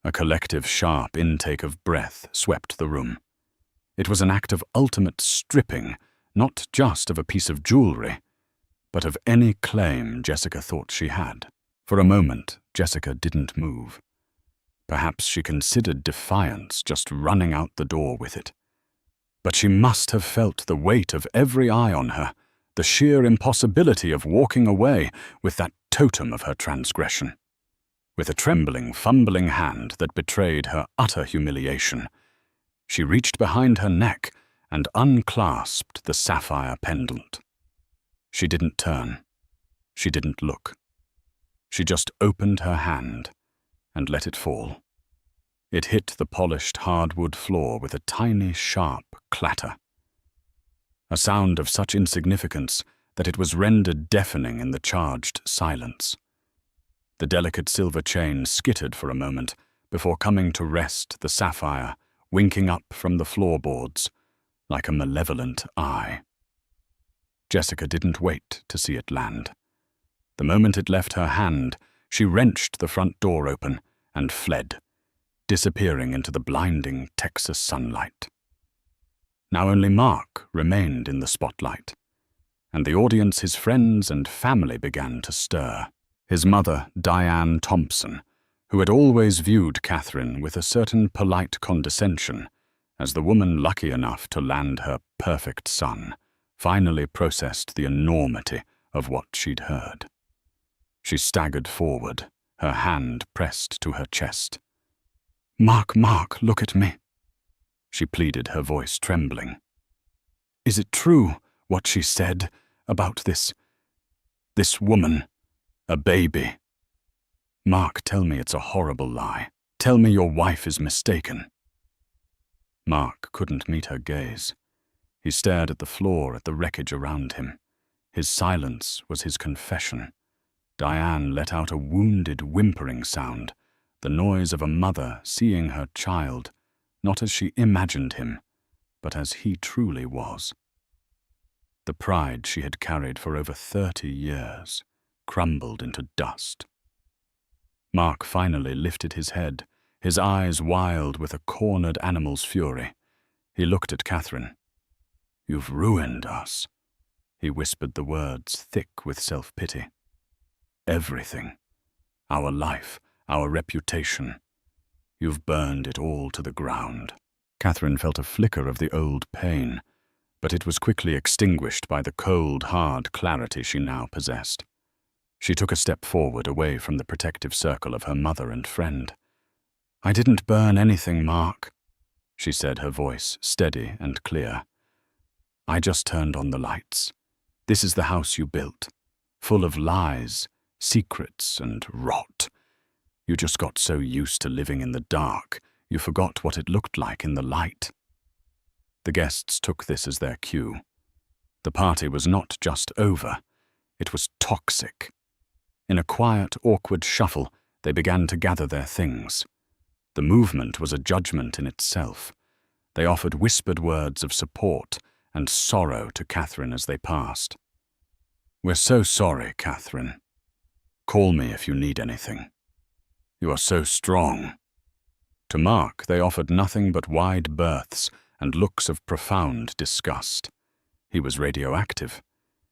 A collective, sharp intake of breath swept the room. It was an act of ultimate stripping, not just of a piece of jewelry, but of any claim Jessica thought she had. For a moment, Jessica didn't move. Perhaps she considered defiance, just running out the door with it. But she must have felt the weight of every eye on her, the sheer impossibility of walking away with that totem of her transgression. With a trembling, fumbling hand that betrayed her utter humiliation, she reached behind her neck and unclasped the sapphire pendant. She didn't turn. She didn't look. She just opened her hand and let it fall. It hit the polished hardwood floor with a tiny, sharp clatter. A sound of such insignificance that it was rendered deafening in the charged silence. The delicate silver chain skittered for a moment before coming to rest, the sapphire winking up from the floorboards like a malevolent eye. Jessica didn't wait to see it land. The moment it left her hand, she wrenched the front door open and fled, disappearing into the blinding Texas sunlight. Now only Mark remained in the spotlight, and the audience, his friends and family, began to stir. His mother, Diane Thompson, who had always viewed Catherine with a certain polite condescension as the woman lucky enough to land her perfect son, finally processed the enormity of what she'd heard. She staggered forward, her hand pressed to her chest. "Mark, look at me," she pleaded, her voice trembling. "Is it true what she said about this woman, a baby? Mark, tell me it's a horrible lie. Tell me your wife is mistaken." Mark couldn't meet her gaze. He stared at the floor, at the wreckage around him. His silence was his confession. Diane let out a wounded, whimpering sound, the noise of a mother seeing her child, not as she imagined him, but as he truly was. The pride she had carried for over 30 years crumbled into dust. Mark finally lifted his head, his eyes wild with a cornered animal's fury. He looked at Catherine. "You've ruined us," he whispered, the words thick with self-pity. "Everything. Our life, our reputation. You've burned it all to the ground." Catherine felt a flicker of the old pain, but it was quickly extinguished by the cold, hard clarity she now possessed. She took a step forward, away from the protective circle of her mother and friend. "I didn't burn anything, Mark," she said, her voice steady and clear. "I just turned on the lights. This is the house you built, full of lies, secrets, and rot. You just got so used to living in the dark, you forgot what it looked like in the light." The guests took this as their cue. The party was not just over, it was toxic. In a quiet, awkward shuffle, they began to gather their things. The movement was a judgment in itself. They offered whispered words of support and sorrow to Catherine as they passed. "We're so sorry, Catherine. Call me if you need anything. You are so strong." To Mark, they offered nothing but wide berths and looks of profound disgust. He was radioactive.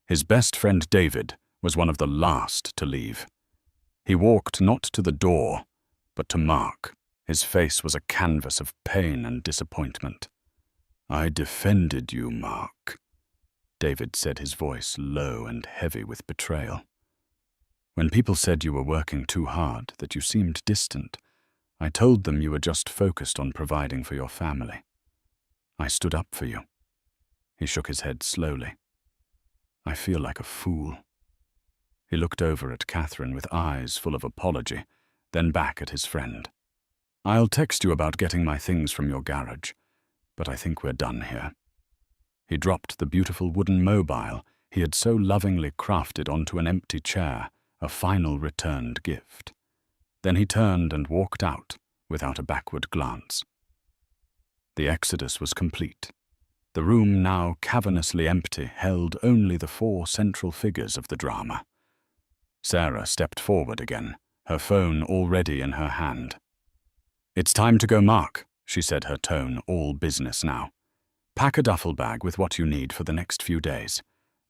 His best friend David was one of the last to leave. He walked not to the door, but to Mark. His face was a canvas of pain and disappointment. "I defended you, Mark," David said, his voice low and heavy with betrayal. "When people said you were working too hard, that you seemed distant, I told them you were just focused on providing for your family. I stood up for you." He shook his head slowly. "I feel like a fool." He looked over at Catherine with eyes full of apology, then back at his friend. "I'll text you about getting my things from your garage, but I think we're done here." He dropped the beautiful wooden mobile he had so lovingly crafted onto an empty chair, a final returned gift. Then he turned and walked out without a backward glance. The exodus was complete. The room, now cavernously empty, held only the 4 central figures of the drama. Sarah stepped forward again, her phone already in her hand. "It's time to go, Mark," she said, her tone all business now. "Pack a duffel bag with what you need for the next few days.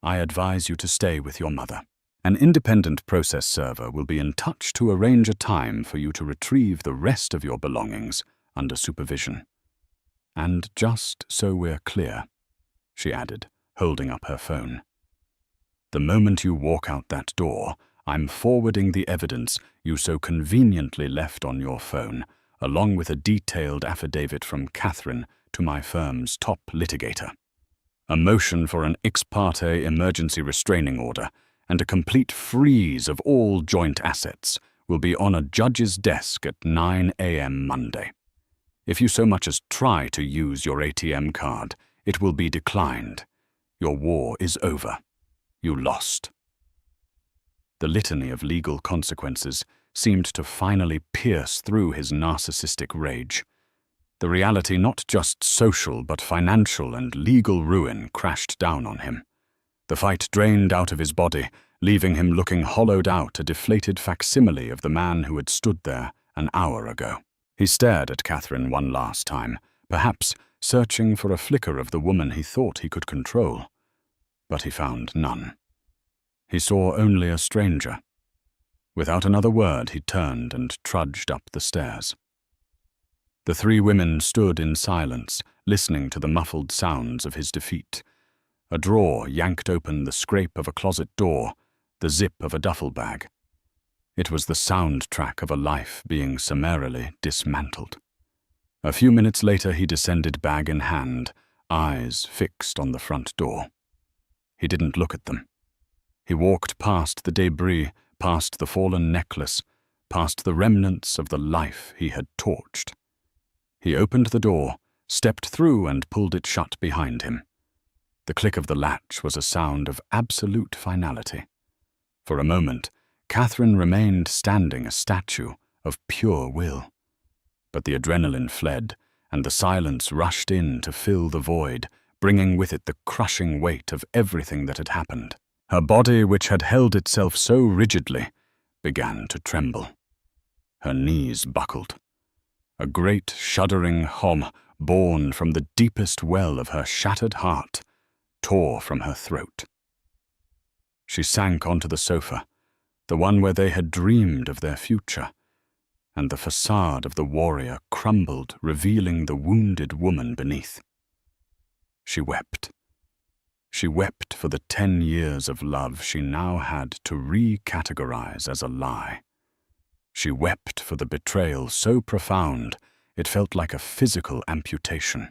I advise you to stay with your mother. An independent process server will be in touch to arrange a time for you to retrieve the rest of your belongings under supervision. And just so we're clear," she added, holding up her phone, The moment you walk out that door, I'm forwarding the evidence you so conveniently left on your phone, along with a detailed affidavit from Catherine to my firm's top litigator. A motion for an ex parte emergency restraining order and a complete freeze of all joint assets will be on a judge's desk at 9 a.m. Monday. If you so much as try to use your ATM card, it will be declined. Your war is over. You lost. The litany of legal consequences seemed to finally pierce through his narcissistic rage. The reality, not just social but financial and legal ruin, crashed down on him. The fight drained out of his body, leaving him looking hollowed out, a deflated facsimile of the man who had stood there an hour ago. He stared at Catherine one last time, perhaps searching for a flicker of the woman he thought he could control. But he found none. He saw only a stranger. Without another word, he turned and trudged up the stairs. The three women stood in silence, listening to the muffled sounds of his defeat. A drawer yanked open the scrape of a closet door, the zip of a duffel bag. It was the soundtrack of a life being summarily dismantled. A few minutes later, he descended bag in hand, eyes fixed on the front door. He didn't look at them. He walked past the debris, past the fallen necklace, past the remnants of the life he had torched. He opened the door, stepped through and pulled it shut behind him. The click of the latch was a sound of absolute finality. For a moment, Catherine remained standing, a statue of pure will. But the adrenaline fled, and the silence rushed in to fill the void, bringing with it the crushing weight of everything that had happened. Her body, which had held itself so rigidly, began to tremble. Her knees buckled. A great shuddering hum, born from the deepest well of her shattered heart, tore from her throat. She sank onto the sofa, the one where they had dreamed of their future, and the facade of the warrior crumbled, revealing the wounded woman beneath. She wept. She wept for the 10 years of love she now had to recategorize as a lie. She wept for the betrayal so profound it felt like a physical amputation.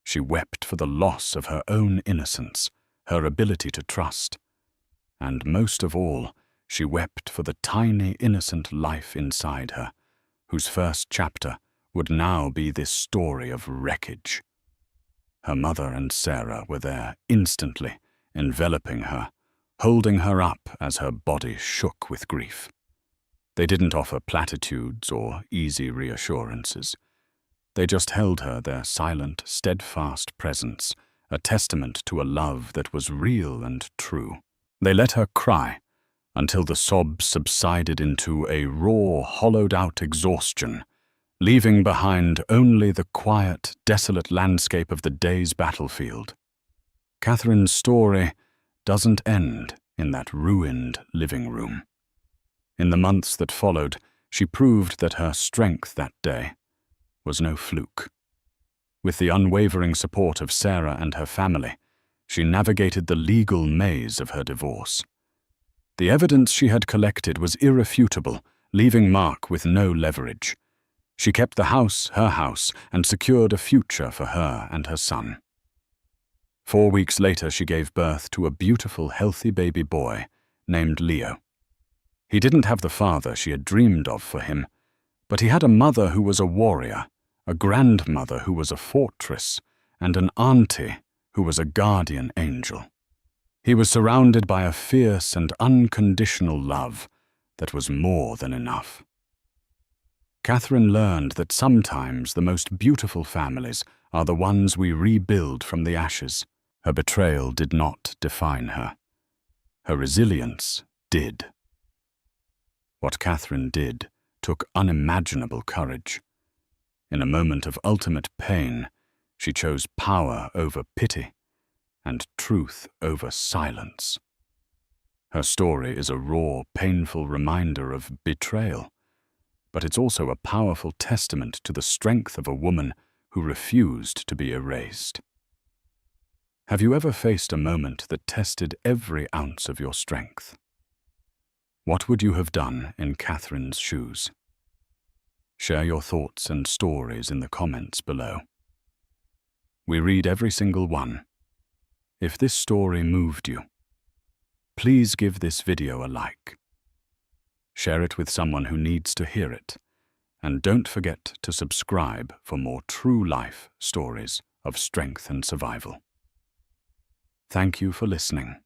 She wept for the loss of her own innocence, her ability to trust. And most of all, she wept for the tiny, innocent life inside her, whose first chapter would now be this story of wreckage. Her mother and Sarah were there instantly, enveloping her, holding her up as her body shook with grief. They didn't offer platitudes or easy reassurances. They just held her, their silent, steadfast presence, a testament to a love that was real and true. They let her cry until the sobs subsided into a raw, hollowed-out exhaustion, leaving behind only the quiet, desolate landscape of the day's battlefield. Catherine's story doesn't end in that ruined living room. In the months that followed, she proved that her strength that day was no fluke. With the unwavering support of Sarah and her family, she navigated the legal maze of her divorce. The evidence she had collected was irrefutable, leaving Mark with no leverage. She kept the house her house and secured a future for her and her son. 4 weeks later, she gave birth to a beautiful, healthy baby boy named Leo. He didn't have the father she had dreamed of for him, but he had a mother who was a warrior, a grandmother who was a fortress, and an auntie who was a guardian angel. He was surrounded by a fierce and unconditional love that was more than enough. Catherine learned that sometimes the most beautiful families are the ones we rebuild from the ashes. Her betrayal did not define her. Her resilience did. What Catherine did took unimaginable courage. In a moment of ultimate pain, she chose power over pity and truth over silence. Her story is a raw, painful reminder of betrayal, but it's also a powerful testament to the strength of a woman who refused to be erased. Have you ever faced a moment that tested every ounce of your strength? What would you have done in Catherine's shoes? Share your thoughts and stories in the comments below. We read every single one. If this story moved you, please give this video a like. Share it with someone who needs to hear it. And don't forget to subscribe for more true life stories of strength and survival. Thank you for listening.